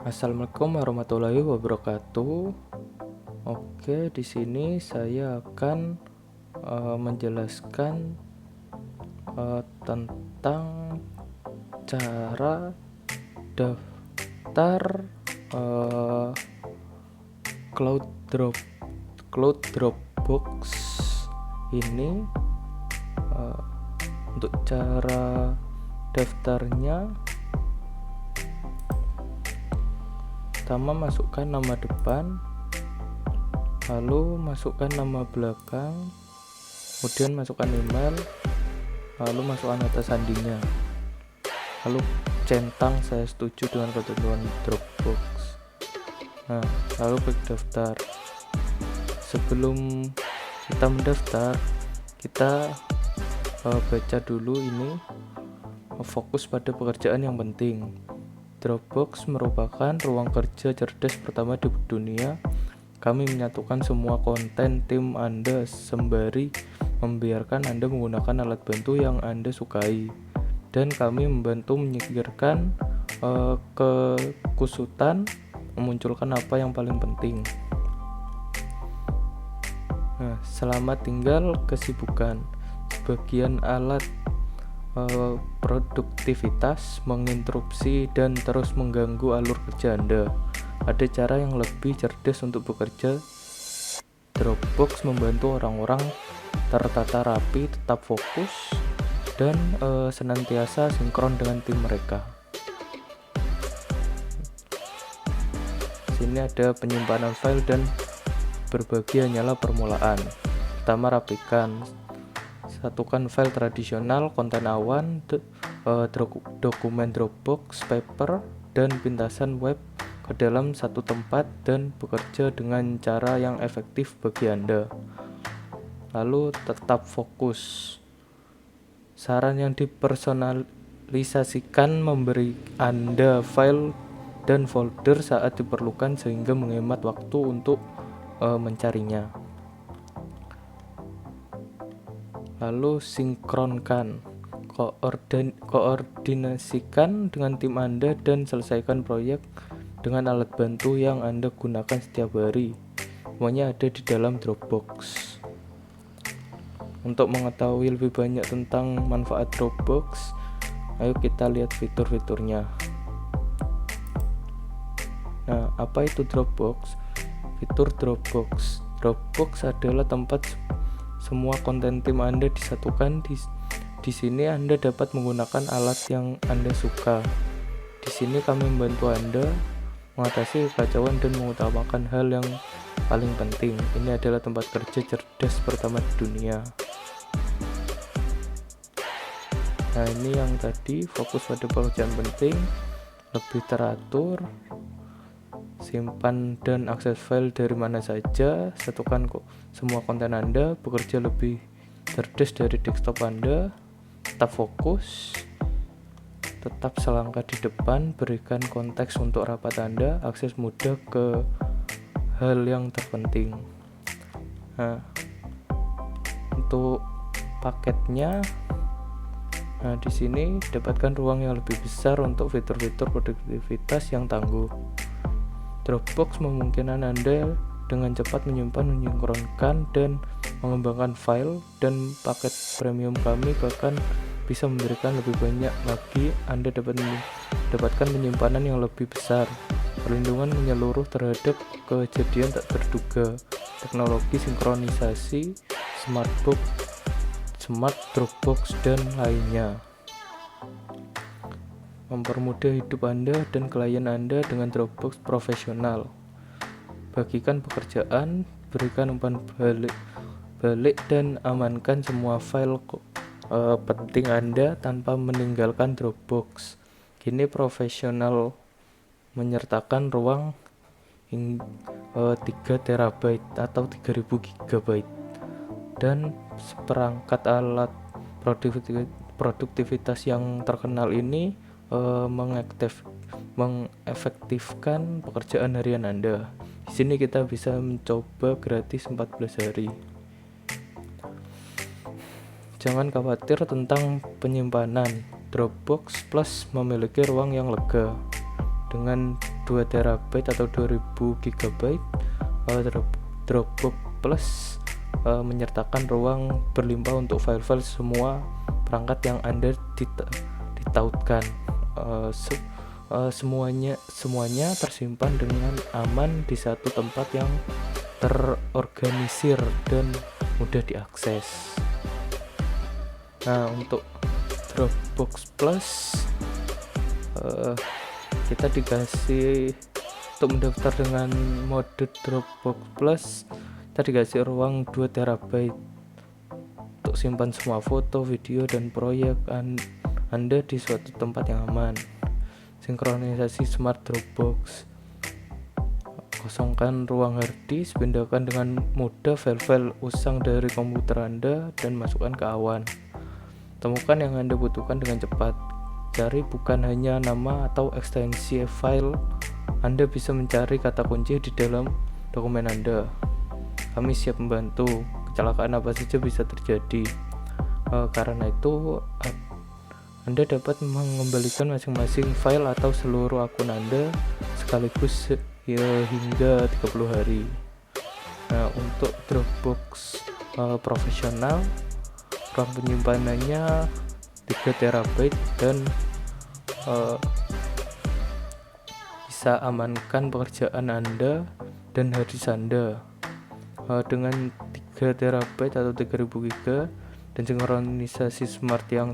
Assalamualaikum warahmatullahi wabarakatuh. Oke, di sini saya akan menjelaskan tentang cara daftar eh, Cloud Dropbox ini. Untuk cara daftarnya, pertama masukkan nama depan, lalu masukkan nama belakang, kemudian masukkan email, lalu masukkan kata sandinya, lalu centang saya setuju dengan ketentuan Dropbox. Nah, lalu klik daftar. Sebelum kita mendaftar, kita baca dulu ini, fokus pada pekerjaan yang penting. Dropbox merupakan ruang kerja cerdas pertama di dunia. Kami menyatukan semua konten tim Anda sembari membiarkan Anda menggunakan alat bantu yang Anda sukai, dan kami membantu menyingkirkan kekusutan, memunculkan apa yang paling penting. Nah, selamat tinggal kesibukan. Sebagian alat produktivitas menginterupsi dan terus mengganggu alur kerja Anda. Ada cara yang lebih cerdas untuk bekerja. Dropbox membantu orang-orang tertata rapi, tetap fokus, dan senantiasa sinkron dengan tim mereka. Sini ada penyimpanan file dan berbagi hanyalah permulaan. Pertama, rapikan. Satukan file tradisional, konten awan, dokumen Dropbox, paper, dan pintasan web ke dalam satu tempat dan bekerja dengan cara yang efektif bagi Anda. Lalu tetap fokus. Saran yang dipersonalisasikan memberi Anda file dan folder saat diperlukan sehingga menghemat waktu untuk mencarinya. Lalu sinkronkan, koordinasikan dengan tim Anda dan selesaikan proyek dengan alat bantu yang Anda gunakan setiap hari. Semuanya ada di dalam Dropbox. Untuk mengetahui lebih banyak tentang manfaat Dropbox, ayo kita lihat fitur-fiturnya. Nah, apa itu Dropbox? Fitur Dropbox. Dropbox adalah tempat semua konten tim Anda disatukan. Di sini Anda dapat menggunakan alat yang Anda suka. Di sini kami membantu Anda mengatasi kekacauan dan mengutamakan hal yang paling penting. Ini adalah tempat kerja cerdas pertama di dunia. Nah, ini yang tadi, fokus pada pekerjaan penting, lebih teratur, simpan dan akses file dari mana saja, satukan semua konten Anda, bekerja lebih cerdas dari desktop Anda, tetap fokus, tetap selangkah di depan, berikan konteks untuk rapat Anda, akses mudah ke hal yang terpenting. Nah, untuk paketnya, nah di sini dapatkan ruang yang lebih besar untuk fitur-fitur produktivitas yang tangguh. Dropbox memungkinkan Anda dengan cepat menyimpan, menyinkronkan, dan mengembangkan file, dan paket premium kami bahkan bisa memberikan lebih banyak lagi. Anda dapat mendapatkan penyimpanan yang lebih besar, perlindungan menyeluruh terhadap kejadian tak terduga, teknologi sinkronisasi, smart Dropbox, dan lainnya. Mempermudah hidup Anda dan klien Anda dengan Dropbox profesional. Bagikan pekerjaan, berikan umpan balik, dan amankan semua file penting Anda tanpa meninggalkan Dropbox. Kini profesional menyertakan ruang 3 TB atau 3000 GB, dan seperangkat alat produktivitas yang terkenal ini mengefektifkan pekerjaan harian Anda. Di sini kita bisa mencoba gratis 14 hari. Jangan khawatir tentang penyimpanan. Dropbox Plus memiliki ruang yang lega. Dengan 2 terabyte atau 2000 GB. Dropbox Plus menyertakan ruang berlimpah untuk file-file semua perangkat yang Anda ditautkan. Semuanya tersimpan dengan aman di satu tempat yang terorganisir dan mudah diakses. Nah, untuk Dropbox Plus kita dikasih untuk mendaftar dengan mode Dropbox Plus, kita dikasih ruang 2 TB untuk simpan semua foto, video, dan proyek Anda di suatu tempat yang aman. Sinkronisasi Smart Dropbox, kosongkan ruang hard disk, pindahkan dengan mudah file-file usang dari komputer Anda dan masukkan ke awan. Temukan yang Anda butuhkan dengan cepat. Cari bukan hanya nama atau ekstensi file, Anda bisa mencari kata kunci di dalam dokumen Anda. Kami siap membantu. Kecelakaan apa saja bisa terjadi. Karena itu, Anda dapat mengembalikan masing-masing file atau seluruh akun Anda sekaligus hingga 30 hari. Nah, untuk Dropbox profesional, ruang penyimpanannya 3 TB dan bisa amankan pekerjaan Anda dan hard disk Anda. Dengan 3 TB atau 3000 GB dan sinkronisasi smart yang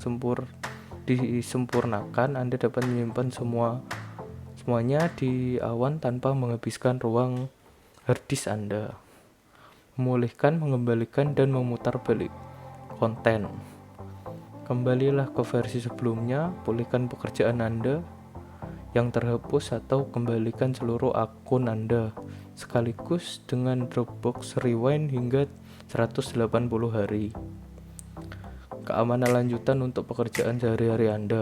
disempurnakan, Anda dapat menyimpan semuanya di awan tanpa menghabiskan ruang hard disk Anda. Memulihkan, mengembalikan, dan memutar balik konten. Kembalilah ke versi sebelumnya, pulihkan pekerjaan Anda yang terhapus atau kembalikan seluruh akun Anda sekaligus dengan Dropbox Rewind hingga 180 hari. Keamanan lanjutan untuk pekerjaan sehari-hari Anda.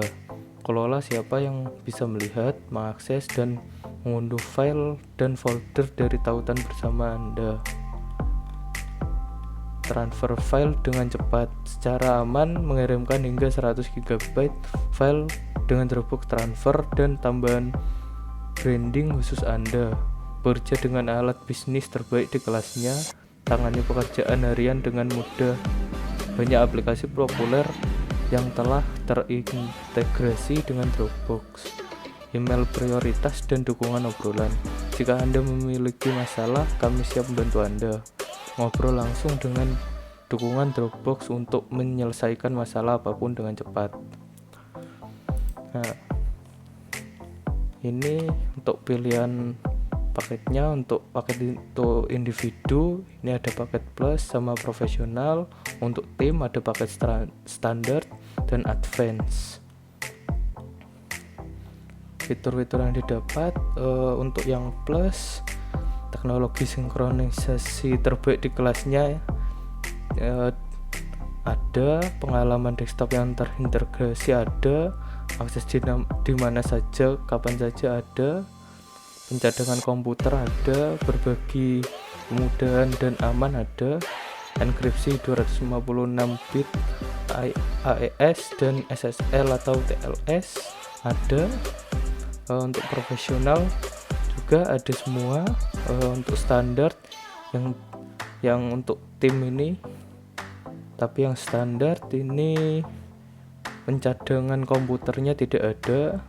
Kelola siapa yang bisa melihat, mengakses, dan mengunduh file dan folder dari tautan bersama Anda. Transfer file dengan cepat, secara aman, mengirimkan hingga 100 GB file dengan Dropbox Transfer dan tambahan branding khusus Anda. Bekerja dengan alat bisnis terbaik di kelasnya, tangani pekerjaan harian dengan mudah. Banyak aplikasi populer yang telah terintegrasi dengan Dropbox. Email prioritas dan dukungan obrolan. Jika Anda memiliki masalah, kami siap membantu Anda. Ngobrol langsung dengan dukungan Dropbox untuk menyelesaikan masalah apapun dengan cepat. Nah, ini untuk pilihan paketnya. Untuk paket untuk individu ini ada paket plus sama profesional. Untuk tim ada paket standar dan advance. Fitur-fitur yang didapat untuk yang plus, teknologi sinkronisasi terbaik di kelasnya, ada pengalaman desktop yang terintegrasi, ada akses di mana saja, kapan saja ada, pencadangan komputer ada, berbagi kemudahan dan aman ada, enkripsi 256 bit AES dan SSL atau TLS ada. Untuk profesional juga ada semua. Untuk standar yang untuk tim ini, tapi yang standar ini pencadangan komputernya tidak ada.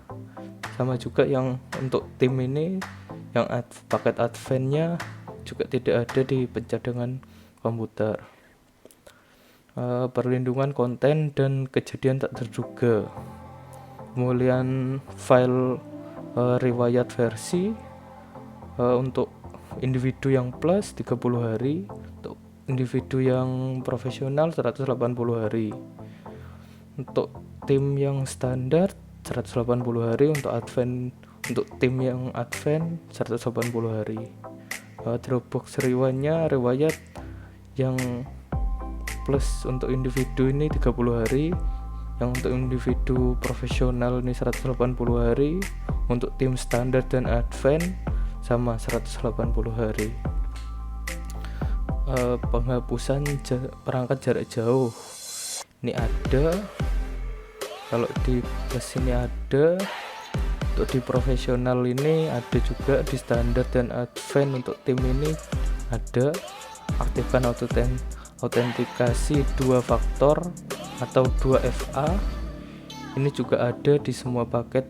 Sama juga yang untuk tim ini, yang paket advance-nya juga tidak ada di pencadangan komputer. Perlindungan konten dan kejadian tak terduga, pemulihan file, riwayat versi. Untuk individu yang plus 30 hari, untuk individu yang profesional 180 hari, untuk tim yang standar 180 hari, untuk tim yang advance 180 hari. Dropbox Rewind-nya riwayat yang plus untuk individu ini 30 hari, yang untuk individu profesional ini 180 hari, untuk tim standar dan advance sama 180 hari. Penghapusan perangkat jarak jauh ini ada, kalau di plus ini ada. Untuk di profesional ini ada juga, di standar dan advance untuk tim ini ada. Aktifkan autentikasi 2 faktor atau 2FA. Ini juga ada di semua paket,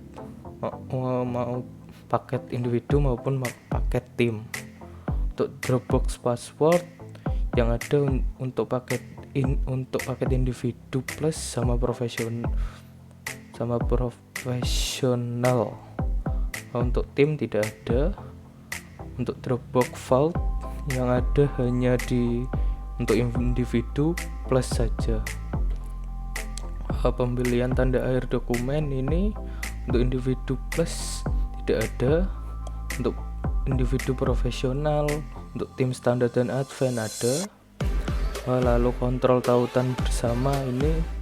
mau paket individu maupun paket tim. Untuk Dropbox password yang ada untuk paket individu plus sama profesional. Untuk tim tidak ada. Untuk Dropbox Vault yang ada hanya untuk individu plus saja. Pembelian tanda akhir dokumen ini untuk individu plus tidak ada. Untuk individu profesional, untuk tim standar dan advance ada. Lalu kontrol tautan bersama ini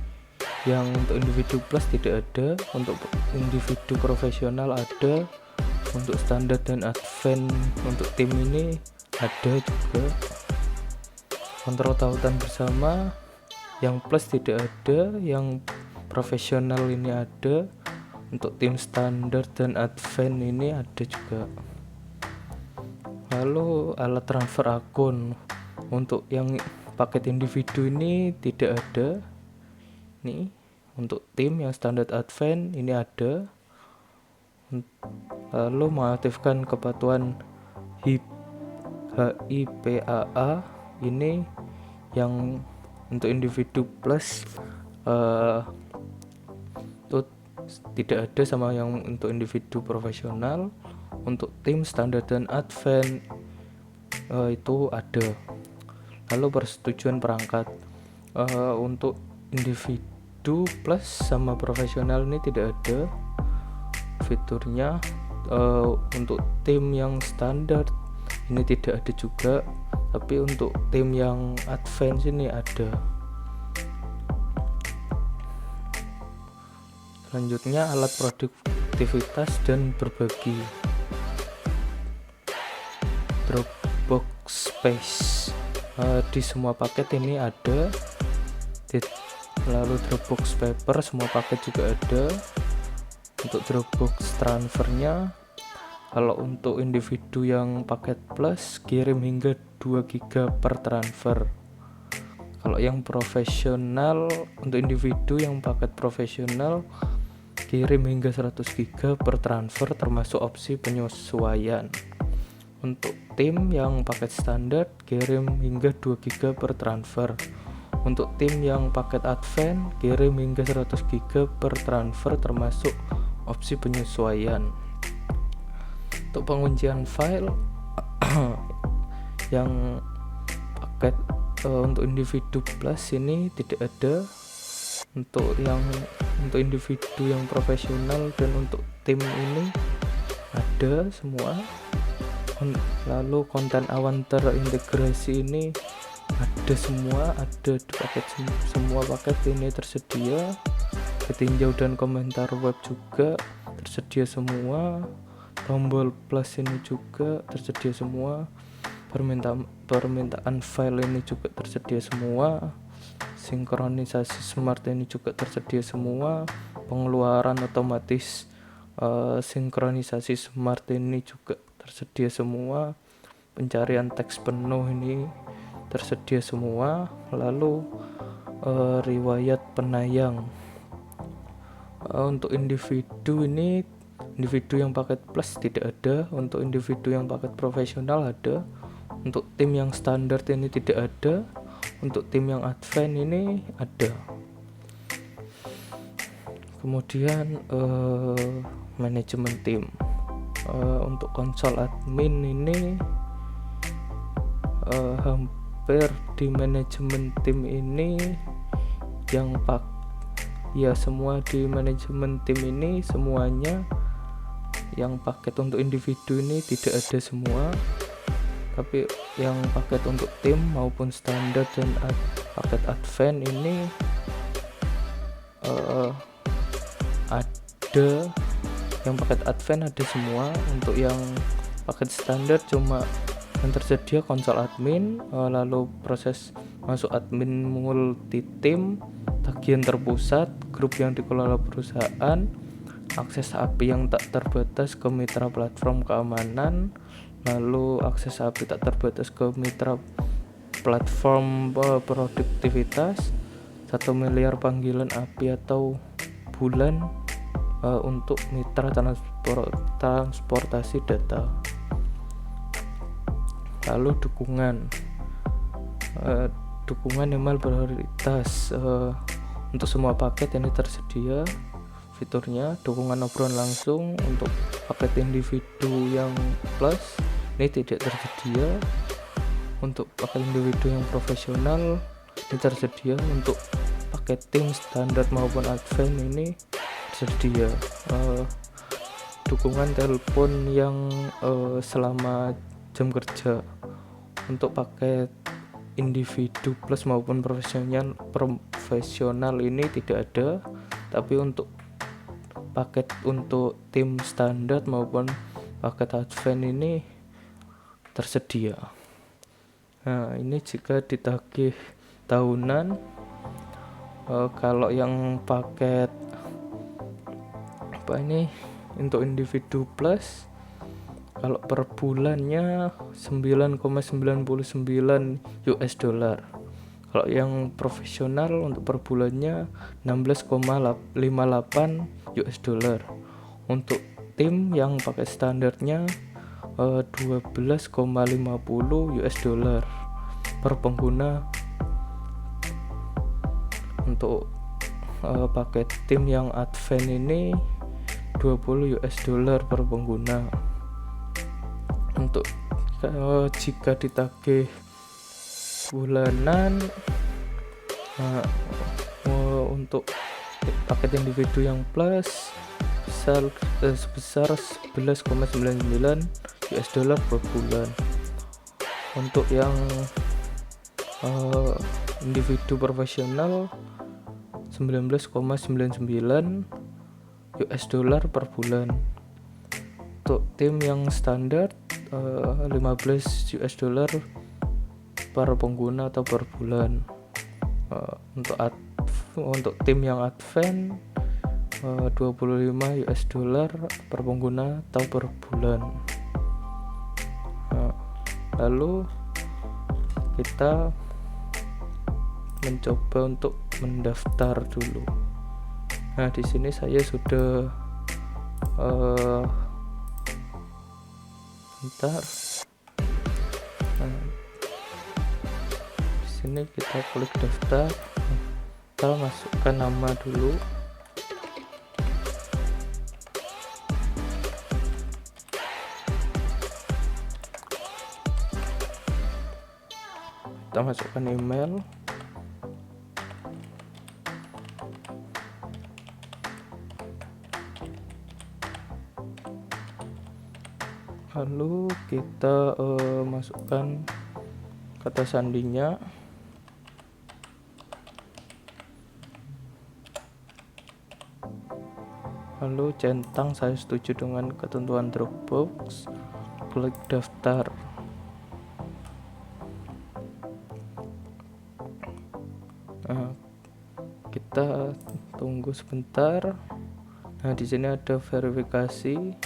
yang untuk individu plus tidak ada. Untuk individu profesional ada. Untuk standar dan advance untuk tim ini ada juga. Kontrol tautan bersama yang plus tidak ada, yang profesional ini ada. Untuk tim standar dan advance ini ada juga. Lalu alat transfer akun untuk yang paket individu ini tidak ada. Nih, untuk tim yang standar advance ini ada. Lalu mengaktifkan kepatuhan HIPAA ini yang untuk individu plus itu tidak ada sama yang untuk individu profesional. Untuk tim standar dan advance itu ada. Lalu persetujuan perangkat untuk individu plus sama profesional ini tidak ada fiturnya. Untuk tim yang standar ini tidak ada juga, tapi untuk tim yang advance ini ada. Selanjutnya alat produktivitas dan berbagi. Dropbox Space di semua paket ini ada. Lalu Dropbox Paper semua paket juga ada. Untuk Dropbox transfernya, kalau untuk individu yang paket plus kirim hingga 2 GB per transfer. Kalau yang profesional, untuk individu yang paket profesional kirim hingga 100 GB per transfer termasuk opsi penyesuaian. Untuk tim yang paket standar kirim hingga 2 GB per transfer. Untuk tim yang paket advance kirim hingga 100 GB per transfer termasuk opsi penyesuaian. Untuk penguncian file yang paket untuk individu plus ini tidak ada. Untuk individu yang profesional dan untuk tim ini ada semua. Lalu konten awan terintegrasi ini ada semua, ada di paket semua paket ini tersedia. Ketinjau dan komentar web juga tersedia semua. Tombol plus ini juga tersedia semua. Permintaan file ini juga tersedia semua. Sinkronisasi smart ini juga tersedia semua. Pengeluaran otomatis sinkronisasi smart ini juga tersedia semua. Pencarian teks penuh ini tersedia semua. Lalu riwayat penayang untuk individu ini, individu yang paket plus tidak ada. Untuk individu yang paket profesional ada. Untuk tim yang standar ini tidak ada. Untuk tim yang advance ini ada. Kemudian manajemen tim. Untuk konsol admin ini hampir di manajemen tim ini yang semua di manajemen tim ini semuanya yang paket untuk individu ini tidak ada semua, tapi yang paket untuk tim maupun standar dan paket advance ini ada. Yang paket advance ada semua. Untuk yang paket standar cuma yang tersedia konsol admin, lalu proses masuk admin multi tim, tagihan terpusat, grup yang dikelola perusahaan, akses API yang tak terbatas ke mitra platform keamanan, lalu akses API tak terbatas ke mitra platform produktivitas, 1 miliar panggilan API atau bulan untuk mitra transportasi data. Lalu dukungan email prioritas untuk semua paket yang tersedia. Fiturnya dukungan obrolan langsung untuk paket individu yang plus ini tidak tersedia. Untuk paket individu yang profesional ini tersedia. Untuk paket tim standar maupun advance ini tersedia. Dukungan telepon yang selama jam kerja. Untuk paket individu plus maupun profesional ini tidak ada, tapi untuk paket untuk tim standar maupun paket advance ini tersedia. Nah, ini jika ditagih tahunan. Kalau yang paket untuk individu plus, kalau per bulannya 9,99 US dollar. Kalau yang profesional untuk per bulannya 16,58 US dollar. Untuk tim yang pakai standarnya 12,50 US dollar per pengguna. Untuk paket tim yang advance ini 20 US dollar per pengguna. Untuk jika ditagih bulanan, untuk paket individu yang plus sebesar 11,99 US dollar per bulan. Untuk yang individu profesional 19,99 US dollar per bulan. Untuk tim yang standar 15 US dollar per pengguna atau per bulan. Untuk tim yang advance 25 US dollar per pengguna atau per bulan. Lalu kita mencoba untuk mendaftar dulu. Nah, di sini saya sudah bentar. Di sini kita klik daftar. Kita masukkan nama dulu. Kita masukkan email. Lalu kita masukkan kata sandinya. Lalu centang saya setuju dengan ketentuan Dropbox. Klik daftar. Kita tunggu sebentar. Nah, di sini ada verifikasi.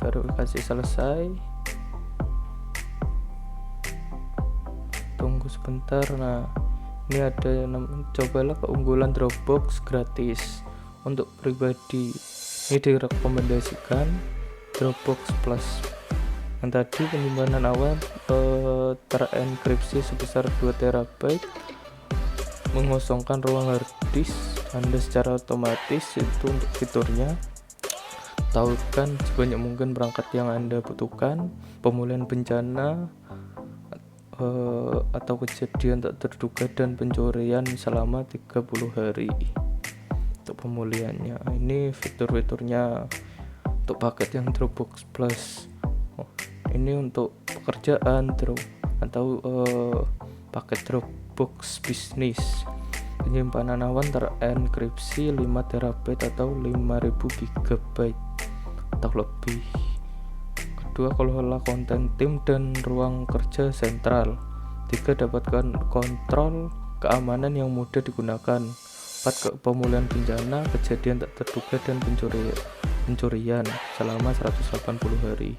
Verifikasi selesai. Tunggu sebentar. Nah, ini ada cobalah keunggulan Dropbox gratis untuk pribadi. Ini direkomendasikan Dropbox Plus. Yang tadi penyimpanan awal terenkripsi sebesar 2 TB, mengosongkan ruang hard disk Anda secara otomatis. Itu untuk fiturnya. Tautkan sebanyak mungkin perangkat yang Anda butuhkan. Pemulihan bencana atau kejadian tak terduga dan pencurian selama 30 hari untuk pemulihannya. Ini fitur-fiturnya untuk paket yang Dropbox Plus. Ini untuk pekerjaan atau paket Dropbox bisnis. Penyimpanan awan terenkripsi 5 TB atau 5000 GB atau lebih. 2. Kelola konten tim dan ruang kerja sentral. 3. Dapatkan kontrol keamanan yang mudah digunakan. 4. Pemulihan bencana, kejadian tak terduga dan pencurian selama 180 hari.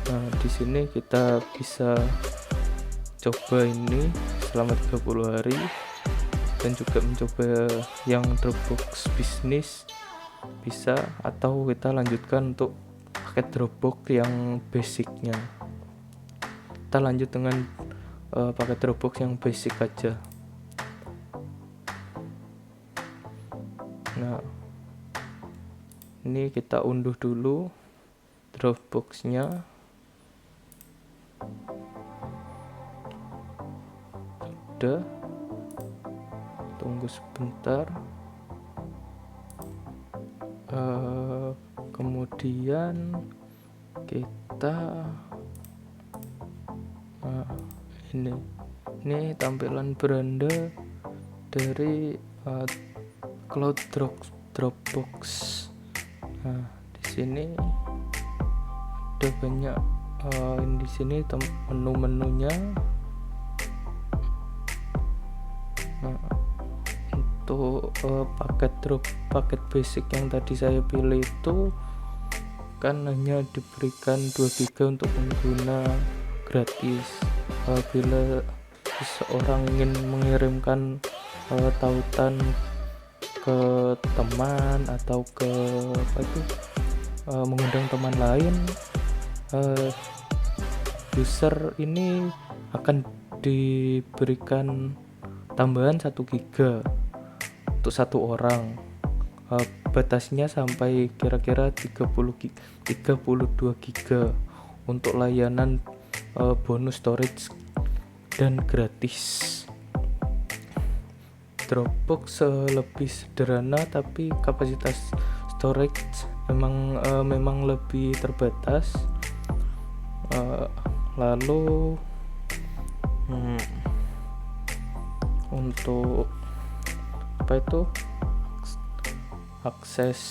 Nah, di sini kita bisa coba ini selama 30 hari dan juga mencoba yang Dropbox bisnis bisa, atau kita lanjutkan untuk paket Dropbox yang basicnya. Kita lanjut dengan paket Dropbox yang basic aja. Nah, ini kita unduh dulu Dropbox-nya. Udah, tunggu sebentar. Kemudian kita ini tampilan beranda dari Cloud Dropbox. Nah, di sini ada banyak di sini menu-menunya. Nah, untuk paket basic yang tadi saya pilih itu kan hanya diberikan 2 GB untuk pengguna gratis. Bila seseorang ingin mengirimkan tautan ke teman atau ke mengundang teman lain, user ini akan diberikan tambahan 1 GB untuk satu orang. Batasnya sampai kira-kira 32 GB untuk layanan bonus storage dan gratis. Dropbox lebih sederhana, tapi kapasitas storage memang lebih terbatas. Lalu untuk akses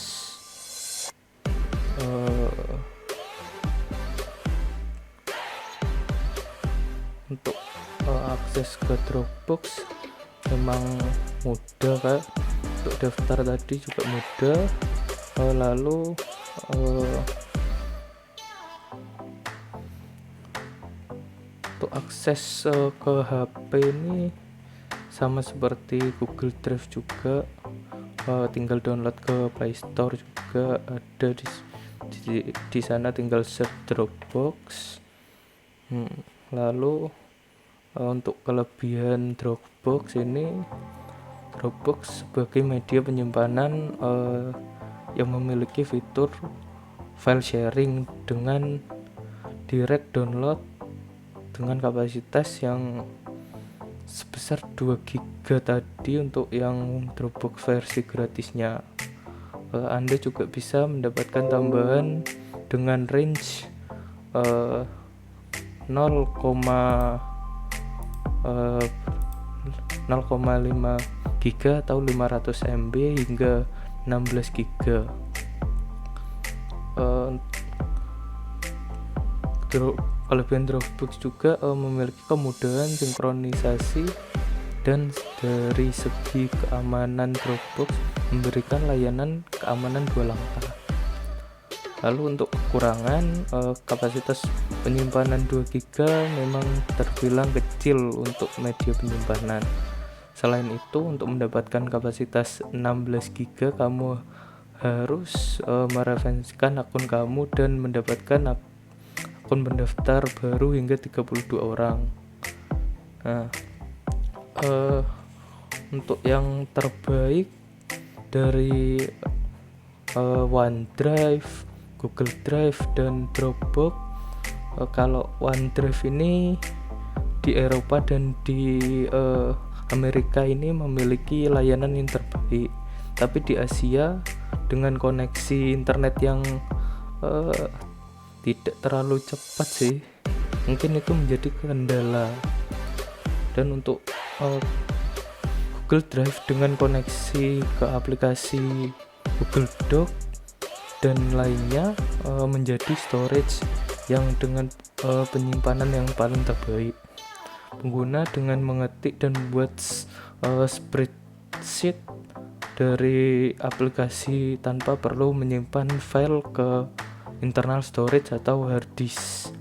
untuk akses ke Dropbox memang mudah kan. Untuk daftar tadi juga mudah. Lalu untuk akses ke HP ini sama seperti Google Drive juga, tinggal download ke Play Store juga ada di sana, tinggal search Dropbox. Lalu untuk kelebihan Dropbox ini, Dropbox sebagai media penyimpanan yang memiliki fitur file sharing dengan direct download dengan kapasitas yang sebesar 2 GB tadi untuk yang Dropbox versi gratisnya. Anda juga bisa mendapatkan tambahan dengan range 0,5 GB atau 500 MB hingga 16 GB. Kelebihan Dropbox juga memiliki kemudahan sinkronisasi, dan dari segi keamanan Dropbox memberikan layanan keamanan 2 langkah. Lalu untuk kekurangan, kapasitas penyimpanan 2 GB memang terbilang kecil untuk media penyimpanan. Selain itu, untuk mendapatkan kapasitas 16 GB, kamu harus mereferensikan akun kamu dan mendapatkan akun pendaftar baru hingga 32 orang. Nah, untuk yang terbaik dari OneDrive, Google Drive, dan Dropbox, kalau OneDrive ini di Eropa dan di Amerika ini memiliki layanan yang terbaik, tapi di Asia dengan koneksi internet yang tidak terlalu cepat sih, mungkin itu menjadi kendala. Dan untuk Google Drive dengan koneksi ke aplikasi Google Doc dan lainnya menjadi storage yang dengan penyimpanan yang paling terbaik. Pengguna dengan mengetik dan membuat spreadsheet dari aplikasi tanpa perlu menyimpan file ke internal storage atau hard disk.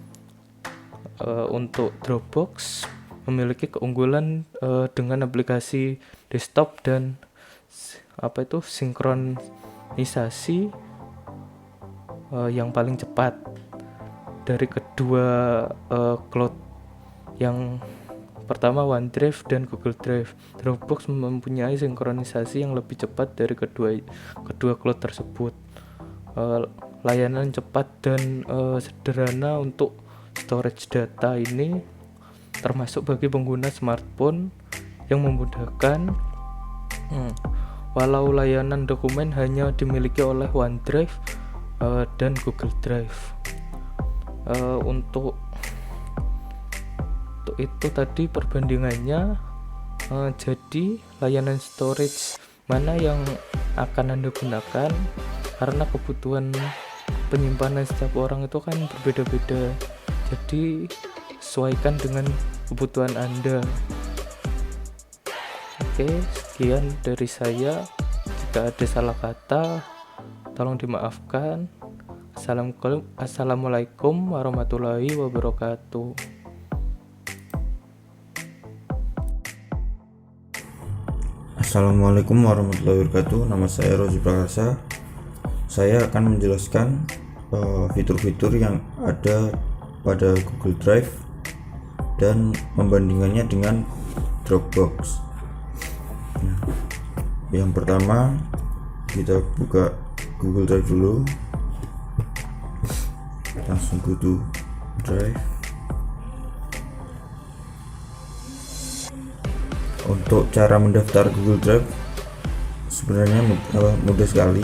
Untuk Dropbox memiliki keunggulan dengan aplikasi desktop dan sinkronisasi yang paling cepat dari kedua cloud. Yang pertama OneDrive dan Google Drive. Dropbox mempunyai sinkronisasi yang lebih cepat dari kedua cloud tersebut. Layanan cepat dan sederhana untuk storage data ini termasuk bagi pengguna smartphone yang memudahkan. Walau layanan dokumen hanya dimiliki oleh OneDrive dan Google Drive. Untuk itu tadi perbandingannya. Jadi layanan storage mana yang akan Anda gunakan, karena kebutuhan penyimpanan setiap orang itu kan berbeda-beda, jadi sesuaikan dengan kebutuhan Anda. Oke, sekian dari saya. Jika ada salah kata tolong dimaafkan. Assalamualaikum warahmatullahi wabarakatuh. Assalamualaikum warahmatullahi wabarakatuh. Nama saya Rozi Prakasa. Saya akan menjelaskan fitur-fitur yang ada pada Google Drive dan membandingkannya dengan Dropbox. Yang pertama, kita buka Google Drive dulu. Langsung go to Drive. Untuk cara mendaftar Google Drive sebenarnya mudah sekali,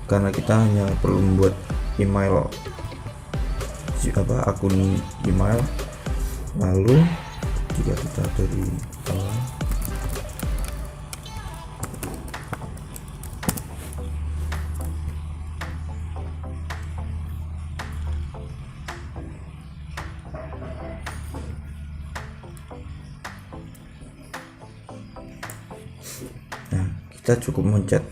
karena kita hanya perlu membuat email akun email. Lalu jika kita dari awal kita cukup mencet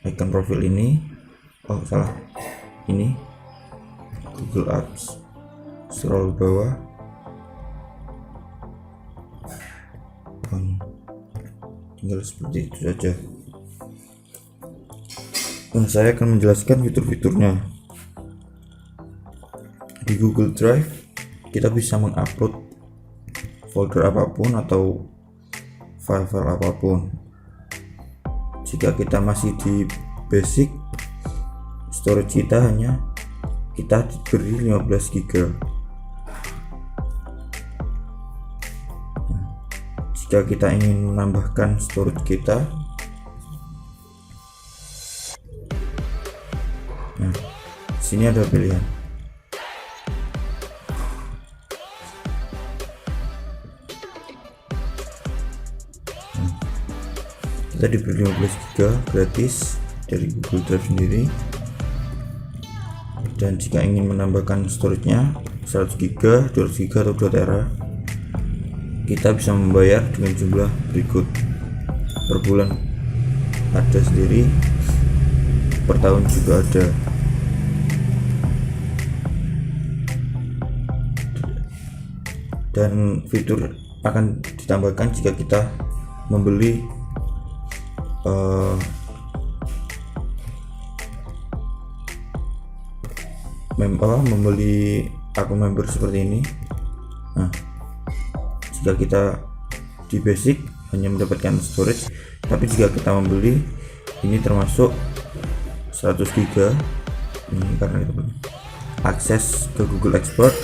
icon profil ini. Ini Google Apps, scroll bawah, tinggal seperti itu saja. Dan saya akan menjelaskan fitur-fiturnya. Di Google Drive kita bisa mengupload folder apapun atau file-file apapun. Jika kita masih di basic, storage kita diberi 15 GB. Jika kita ingin menambahkan storage kita, di sini ada pilihan. Kita diberi 15 GB gratis dari Google Drive sendiri, dan jika ingin menambahkan storage-nya 100 GB, 200 GB atau 2 tera, kita bisa membayar dengan jumlah berikut. Per bulan ada sendiri, per tahun juga ada. Dan fitur akan ditambahkan jika kita membeli membeli akun member seperti ini. Jika kita di basic hanya mendapatkan storage, tapi jika kita membeli ini termasuk 100 GB ini, karena itu akses ke Google Export,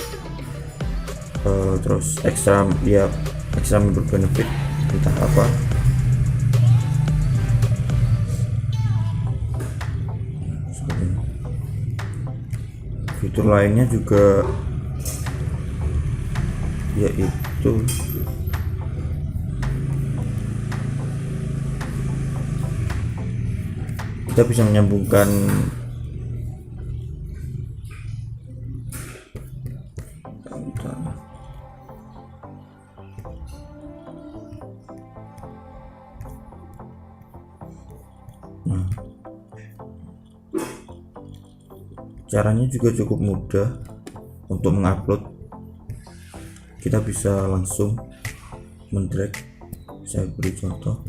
terus ekstra member benefit entah apa. Fitur lainnya juga yaitu kita kita bisa menyambungkan caranya juga cukup mudah untuk mengupload. Kita bisa langsung mendrag. Saya beri contoh.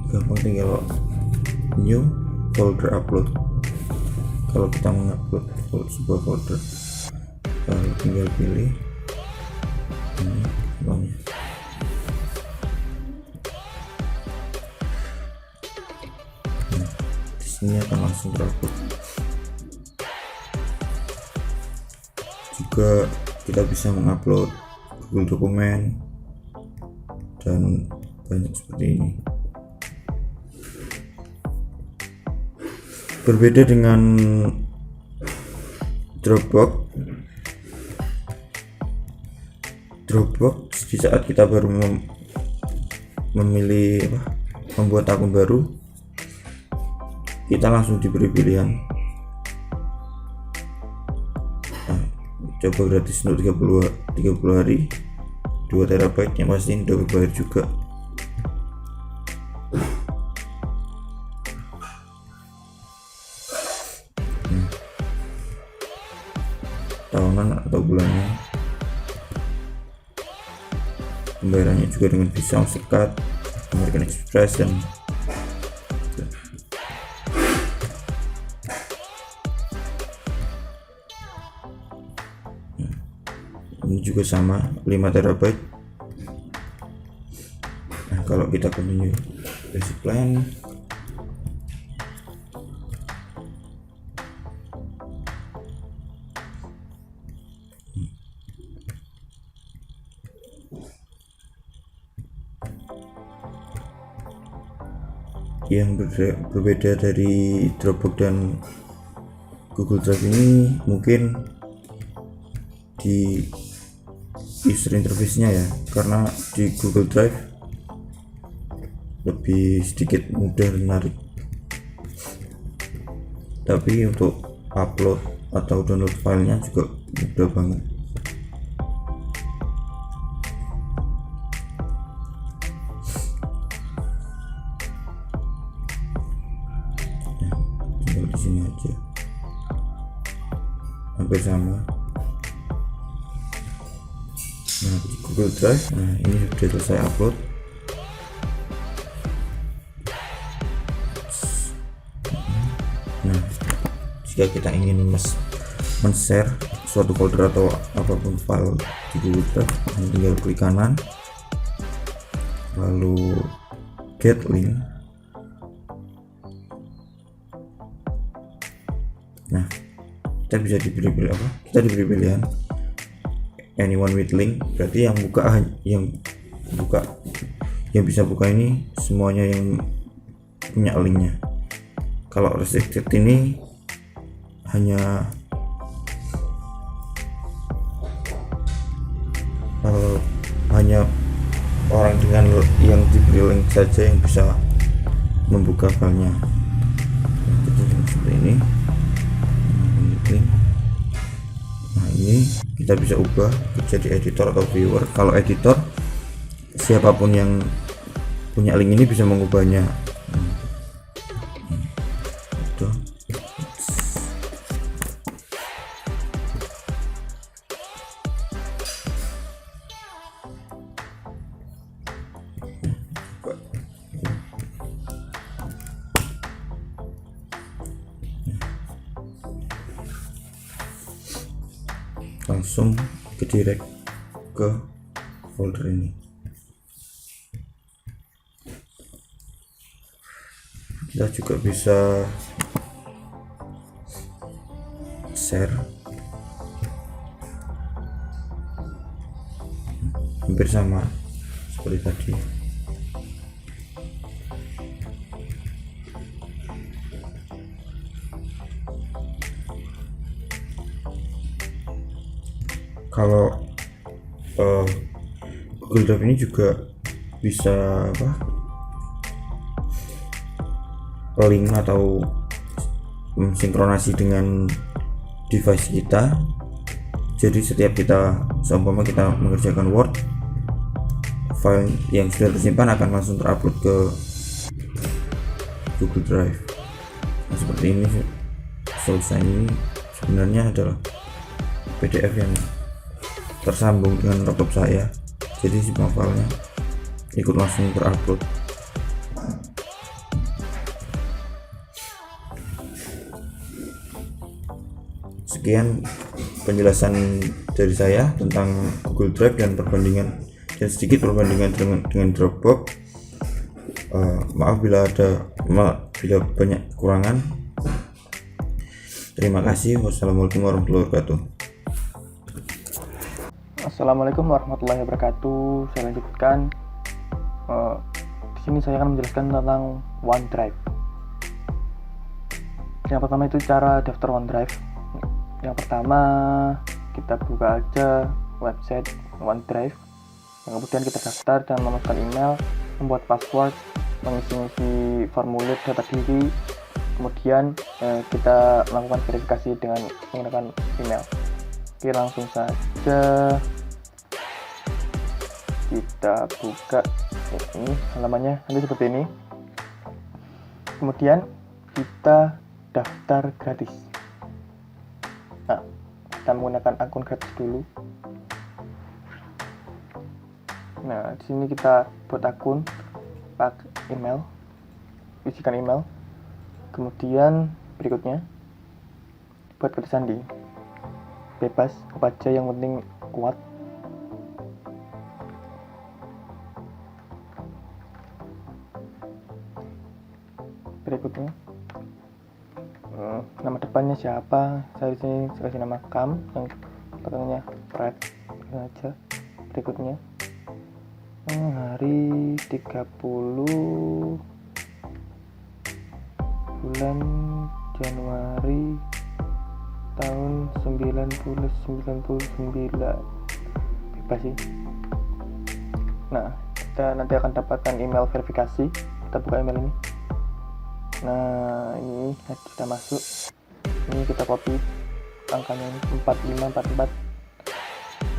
Gampang, tinggal new folder upload. Kalau kita mengupload sebuah folder, lalu tinggal pilih ini namanya. Di sini akan langsung terupload. Juga kita bisa mengupload Google Dokumen dan banyak seperti ini. Berbeda dengan Dropbox di saat kita baru memilih membuat akun baru, kita langsung diberi pilihan coba gratis untuk 30 hari 2 TB, yang pasti ini udah berbayar juga. Tahunan atau bulannya. Pembayarannya juga dengan Visa, Mastercard, American Express, dan ini juga sama 5 TB. Nah, kalau kita continue basic plan, yang berbeda dari Dropbox dan Google Drive ini mungkin di user interface-nya ya, karena di Google Drive lebih sedikit mudah menarik, tapi untuk upload atau download filenya juga mudah banget. Tinggal di sini aja, hampir sama. Nah, di Google Drive, nah ini sudah selesai upload. Nah, jika kita ingin men-share suatu folder atau apapun file di Google Drive, tinggal klik kanan, lalu get link. Nah, kita bisa diberi pilihan apa? Kita diberi pilihan anyone with link, berarti yang bisa buka ini semuanya yang punya linknya. Kalau restricted ini hanya orang dengan yang diberi link saja yang bisa membuka filenya. Seperti ini. Nah, ini kita bisa ubah jadi editor atau viewer. Kalau editor, siapapun yang punya link ini bisa mengubahnya. Itu. Langsung ke direct ke folder ini. Kita juga bisa share, hampir sama seperti tadi. Kalau Google Drive ini juga bisa link atau sinkronasi dengan device kita. Jadi setiap kita seumpama kita mengerjakan Word, file yang sudah tersimpan akan langsung terupload ke Google Drive. Nah, seperti ini solusi ini sebenarnya adalah PDF yang tersambung dengan laptop saya, jadi semua filenya ikut langsung terupload. Sekian penjelasan dari saya tentang Google Drive dan sedikit perbandingan dengan Dropbox. Maaf bila banyak kekurangan. Terima kasih. Wassalamualaikum warahmatullahi wabarakatuh. Assalamualaikum warahmatullahi wabarakatuh. Saya lanjutkan. Di sini saya akan menjelaskan tentang OneDrive. Yang pertama itu cara daftar OneDrive. Yang pertama kita buka aja website OneDrive. Yang kemudian kita daftar dan memasukkan email, membuat password, mengisi formulir data diri. Kemudian kita melakukan verifikasi dengan menggunakan email. Oke, langsung saja kita buka ini halamannya, nanti seperti ini. Kemudian kita daftar gratis. Nah, kita menggunakan akun gratis dulu. Nah, di sini kita buat akun, pakai email, isikan email. Kemudian berikutnya buat kata sandi, bebas apa aja yang penting kuat. Berikutnya nama depannya siapa, saya di sini kasih nama Kam, yang belakangnya Fred aja. Berikutnya hari 30 bulan Januari tahun 1999, bebas sih. Nah, kita nanti akan dapatkan email verifikasi. Kita buka email ini. Nah, ini sudah masuk. Ini kita copy angkanya ini 4544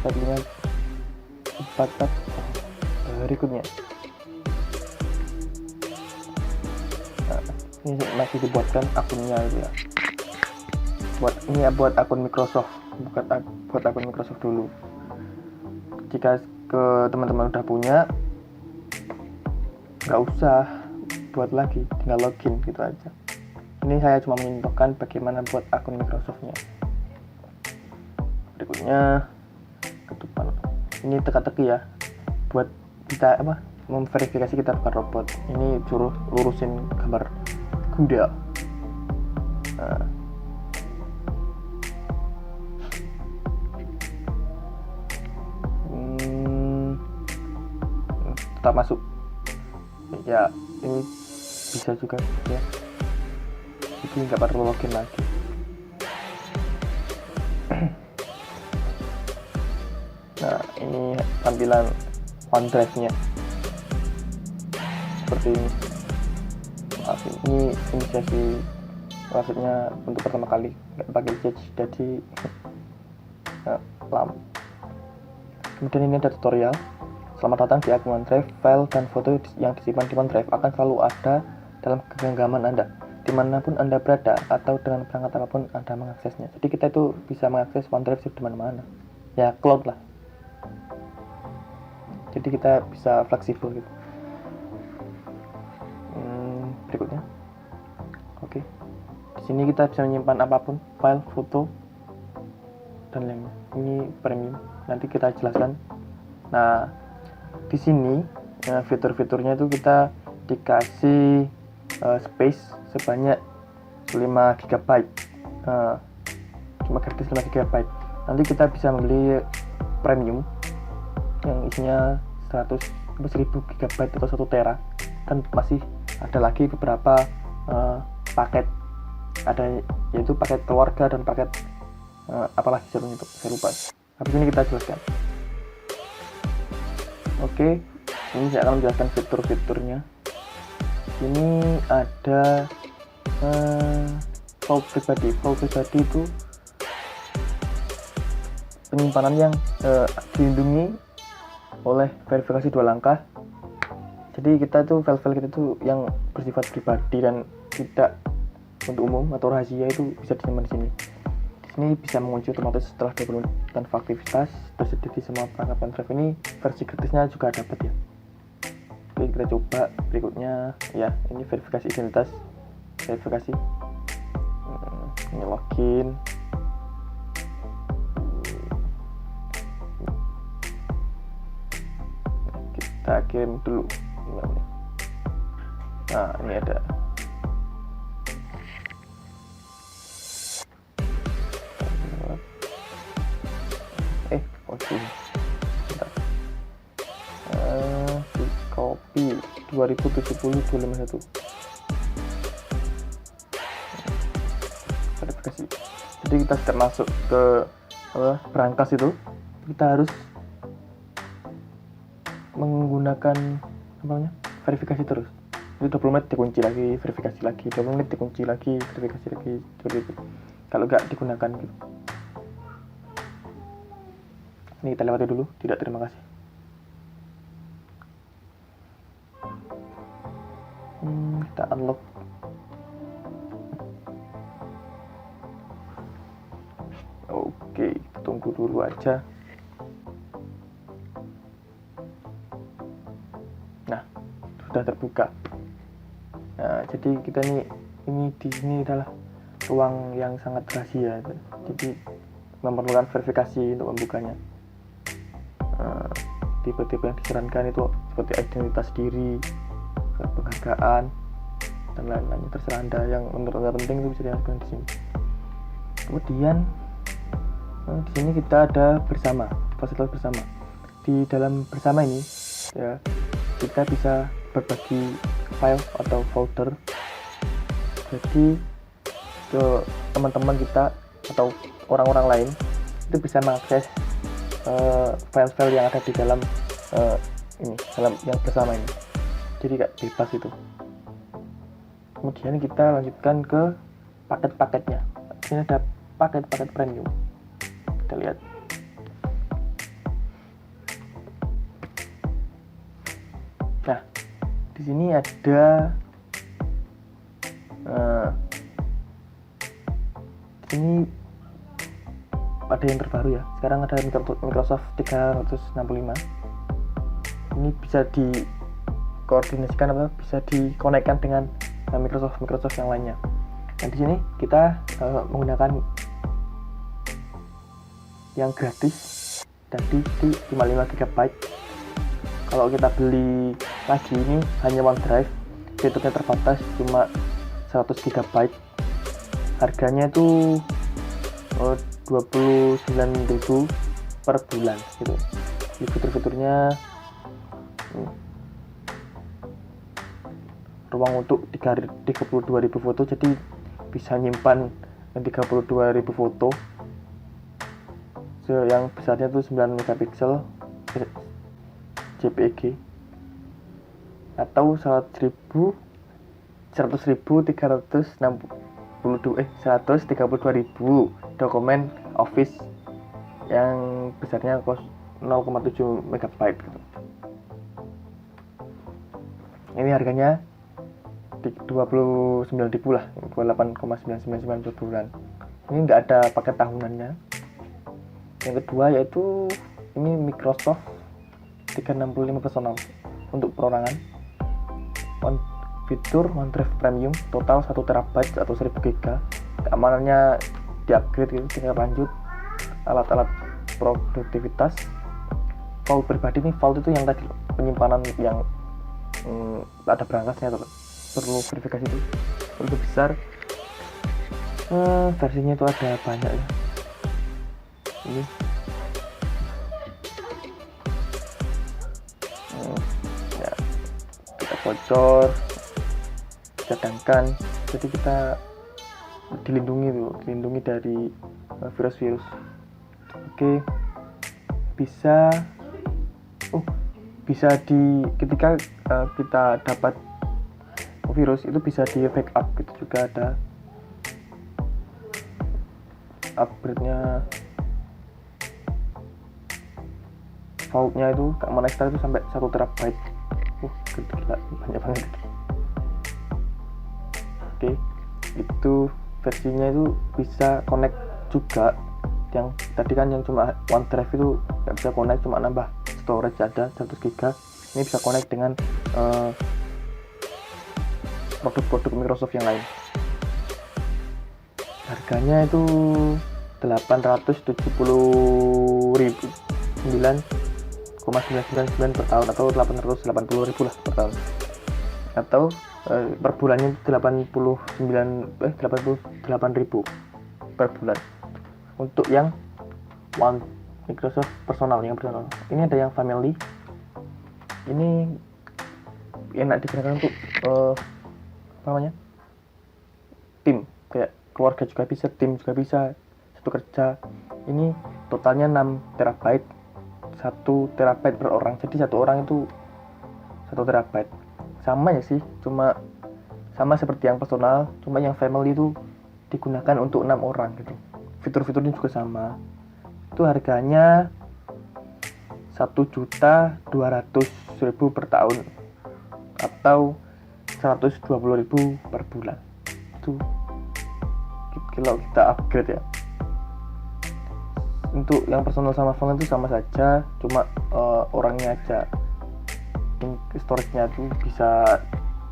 4544. Berikutnya, nah, ini masih dibuatkan akunnya itu ya. Buat akun Microsoft, buat akun Microsoft dulu. Jika teman-teman udah punya, nggak usah buat lagi, tinggal login gitu aja. Ini saya cuma mencontohkan bagaimana buat akun Microsoftnya. Berikutnya ke depan, ini teka-teki ya, buat kita memverifikasi kita bukan robot. Ini suruh lurusin gambar kuda. Nah, tetap masuk ya, ini bisa juga ya, jadi nggak perlu login lagi. Nah, ini tampilan OneDrive-nya seperti ini. Maaf, ini sesi maksudnya untuk pertama kali nggak pakai Sketch, jadi lama. Kemudian ini ada tutorial. Selamat datang di akun OneDrive. File dan foto yang disimpan di OneDrive akan selalu ada dalam genggaman Anda, dimanapun Anda berada atau dengan perangkat apapun Anda mengaksesnya. Jadi kita itu bisa mengakses OneDrive di mana-mana. Ya, cloud lah. Jadi kita bisa fleksibel gitu. Berikutnya, oke. Di sini kita bisa menyimpan apapun, file, foto, dan lainnya. Ini premium. Nanti kita jelaskan. Nah, di sini fitur-fiturnya itu kita dikasih space sebanyak 5 GB. Cuma gratis 5 GB. Nanti kita bisa membeli premium yang isinya 1000 GB atau 1 tera, dan masih ada lagi beberapa paket, ada yaitu paket keluarga dan paket apalagi saya lupa. Habis ini kita jelaskan. Oke, ini saya akan menjelaskan fitur-fiturnya. Ini ada file pribadi. File pribadi itu penyimpanan yang dilindungi oleh verifikasi 2 langkah. Jadi kita tuh file-file kita tuh yang bersifat pribadi dan tidak untuk umum atau rahasia itu bisa disimpan di sini. Di sini bisa mengunci otomatis setelah 20 menit tanpa aktivitas, tersedia di semua perangkat pendrive. Ini versi gratisnya juga dapat ya. Oke, kita coba berikutnya ya. Ini verifikasi identitas, verifikasi. Ini login. Kita kirim dulu. Nah, ini ada. Oke. Di copy 2070-251. Verifikasi. Jadi kita sudah masuk ke berangkas itu, kita harus menggunakan verifikasi terus. Jadi 20 menit dikunci lagi, verifikasi lagi, 20 menit dikunci lagi, verifikasi lagi, seperti itu. Kalau nggak digunakan gitu. Ini kita lewati dulu, tidak terima kasih. Kita unlock. Oke, tunggu dulu aja. Nah, sudah terbuka. Nah, jadi kita ini di sini adalah ruang yang sangat rahasia. Jadi memerlukan verifikasi untuk membukanya. Tipe-tipe yang disarankan itu seperti identitas diri, penghargaan, dan lain-lainnya. Terserah Anda, yang menurut Anda penting itu bisa dilakukan di sini. Kemudian di sini kita ada bersama, fasilitas bersama. Di dalam bersama ini ya, kita bisa berbagi file atau folder. Jadi ke teman-teman kita atau orang-orang lain itu bisa mengakses file-file yang ada di dalam dalam yang bersama ini. Jadi kayak bebas itu. Kemudian kita lanjutkan ke paket-paketnya. Ini ada paket-paket premium. Kita lihat. Nah, di sini ada di sini ada yang terbaru ya. Sekarang ada Microsoft 365. Ini bisa dikoordinasikan atau bisa dikonekkan dengan Microsoft yang lainnya. Dan di sini kita menggunakan yang gratis tadi di 55 GB. Kalau kita beli lagi ini hanya OneDrive, fiturnya terbatas cuma 100 GB. Harganya itu 29.000 per bulan gitu. Di fitur-fiturnya ruang untuk 32.000 foto, jadi bisa nyimpan 32.000 foto yang besarnya tuh 9 megapiksel JPEG atau 132.362 dokumen Office yang besarnya 0,7 MB gitu. Ini harganya 29.000 lah, 28,999 per bulan. Ini nggak ada paket tahunannya. Yang kedua yaitu ini Microsoft 365 personal untuk perorangan. Fitur OneDrive Premium total 1 TB atau 1000 GB. Keamanannya di-upgrade gitu, tinggal lanjut. Alat-alat produktivitas. Vault pribadi ini, vault itu yang tadi penyimpanan yang ada berangkasnya tuh. Perlu verifikasi itu lebih besar. Versinya itu ada banyak ya. Ini ya, kita bocor, cadangkan, jadi kita dilindungi dari virus-virus. Oke, bisa ketika kita dapat virus itu bisa di backup gitu, juga ada upgrade-nya. Vault-nya itu keamanan ekstra itu sampai 1 terabyte. Gila, banyak banget. Oke, itu versinya itu bisa connect juga. Yang tadi kan yang cuma OneDrive itu nggak bisa connect, cuma nambah storage ada 100 GB. Ini bisa connect dengan produk-produk Microsoft yang lain. Harganya itu 870.999 per tahun, atau 880.000 lah per tahun, atau per bulannya 88.000 per bulan untuk yang One Microsoft personal, yang personal. Ini ada yang family, ini enak digunakan untuk tim, kayak keluarga juga bisa, tim juga bisa, satu kerja. Ini totalnya 6 terabyte, 1 terabyte per orang, jadi satu orang itu 1 terabyte. Sama ya sih, cuma sama seperti yang personal, cuma yang family itu digunakan untuk 6 orang gitu. Fitur-fiturnya juga sama. Itu harganya 1.200.000 per tahun, atau 120.000 per bulan. Itu kalau kita upgrade ya. Untuk yang personal sama phone itu sama saja, cuma orangnya aja, storage-nya itu bisa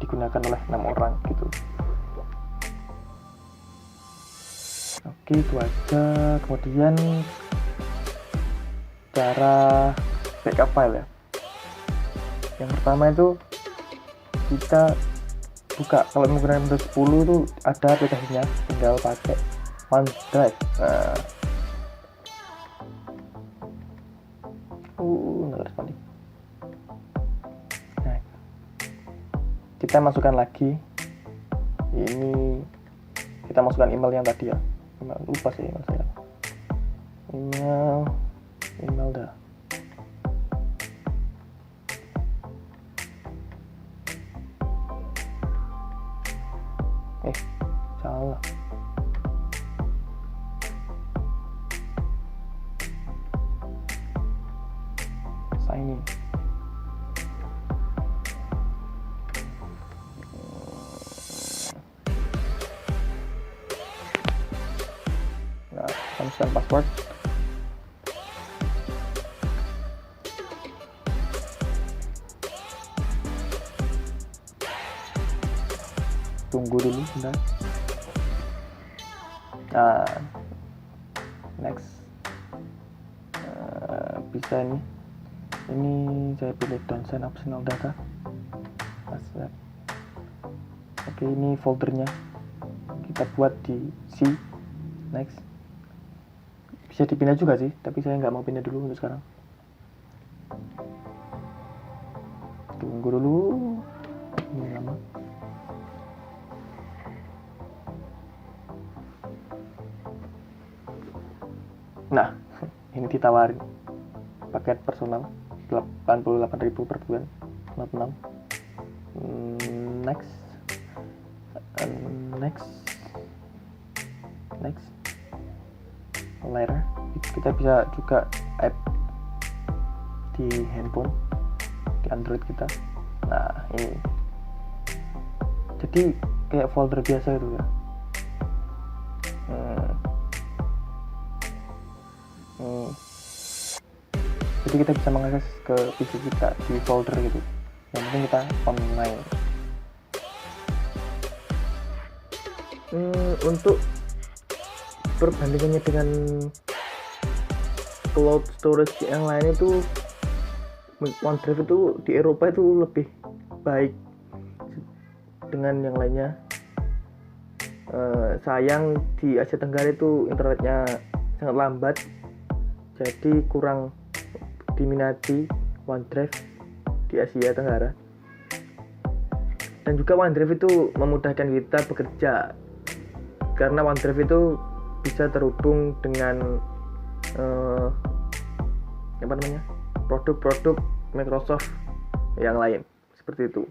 digunakan oleh 6 orang gitu. Oke, itu aja. Kemudian cara backup file ya. Yang pertama itu kita buka, kalau menggunakan Windows 10 itu ada aplikasinya, tinggal pakai OneDrive. Nah, kita masukkan lagi, ini kita masukkan email yang tadi ya, lupa sih email saya, email dah. Salah. Sign in. Nah, masukkan password. Tunggu dulu sebentar. Nah, next. Bisa ini saya pilih don't send optional data. Oke, ini foldernya kita buat di C. Next. Bisa dipindah juga sih, tapi saya nggak mau pindah dulu untuk sekarang. Tunggu dulu, ini lama. Nah, ini ditawarin paket personal 88.000 per bulan, 56. Next. Later, kita bisa juga add di handphone, di Android kita. Nah, ini jadi kayak folder biasa itu ya. Jadi kita bisa mengakses ke PC kita di folder gitu, yang penting kita online. Untuk perbandingannya dengan cloud storage yang lain itu, OneDrive itu di Eropa itu lebih baik dengan yang lainnya. Sayang di Asia Tenggara itu internetnya sangat lambat, jadi kurang diminati OneDrive di Asia Tenggara. Dan juga OneDrive itu memudahkan kita bekerja, karena OneDrive itu bisa terhubung dengan produk-produk Microsoft yang lain seperti itu.